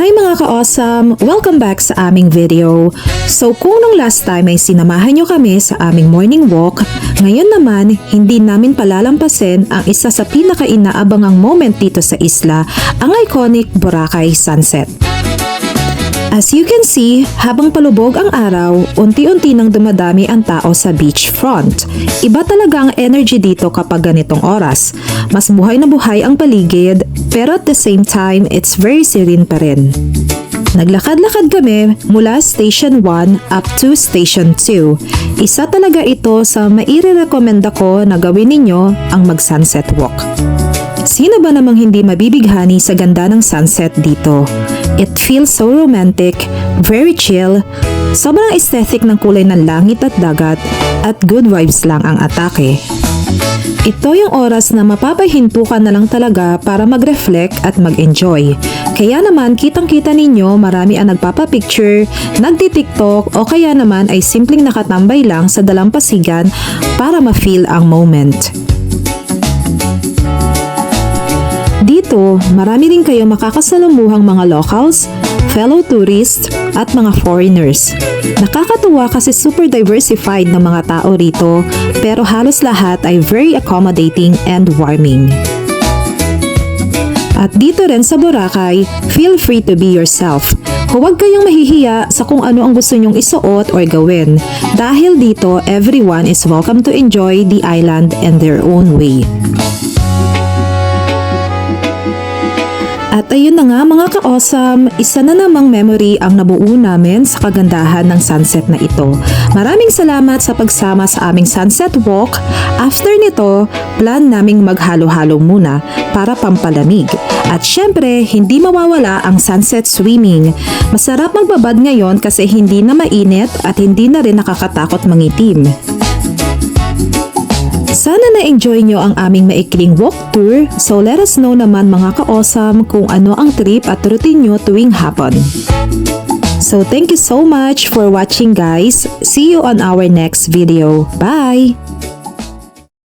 Hi mga ka-awesome! Welcome back sa aming video. So kung nung last time ay sinamahan nyo kami sa aming morning walk, ngayon naman hindi namin palalampasin ang isa sa pinaka-inaabangang moment dito sa isla, ang iconic Boracay sunset. As you can see, habang palubog ang araw, unti-unti nang dumadami ang tao sa beachfront. Iba talaga ang energy dito kapag ganitong oras. Mas buhay na buhay ang paligid, pero at the same time, it's very serene pa rin. Naglakad-lakad kami mula Station 1 up to Station 2. Isa talaga ito sa maire-recommenda ko na gawin ninyo ang mag-sunset walk. Sino ba namang hindi mabibighani sa ganda ng sunset dito? It feels so romantic, very chill, sobrang aesthetic ng kulay ng langit at dagat, at good vibes lang ang atake. Ito yung oras na mapapahintukan na lang talaga para mag-reflect at mag-enjoy. Kaya naman kitang-kita ninyo marami ang nagpapapicture, nagti-tiktok o kaya naman ay simpleng nakatambay lang sa dalampasigan para ma-feel ang moment. Dito, marami rin kayo makakasalamuhang mga locals, fellow tourists, at mga foreigners. Nakakatuwa kasi super diversified ng mga tao rito, pero halos lahat ay very accommodating and warming. At dito rin sa Boracay, feel free to be yourself. Huwag kayong mahihiya sa kung ano ang gusto nyong isuot or gawin. Dahil dito, everyone is welcome to enjoy the island in their own way. At ayun na nga mga ka-awesome, isa na namang memory ang nabuo namin sa kagandahan ng sunset na ito. Maraming salamat sa pagsama sa aming sunset walk. After nito, plan naming maghalo-halo muna para pampalamig. At syempre, hindi mawawala ang sunset swimming. Masarap magbabad ngayon kasi hindi na mainit at hindi na rin nakakatakot mangitim. Sana na-enjoy nyo ang aming maikling walk tour, so let us know naman mga ka-awesome kung ano ang trip at routine nyo tuwing hapon. So thank you so much for watching guys. See you on our next video. Bye!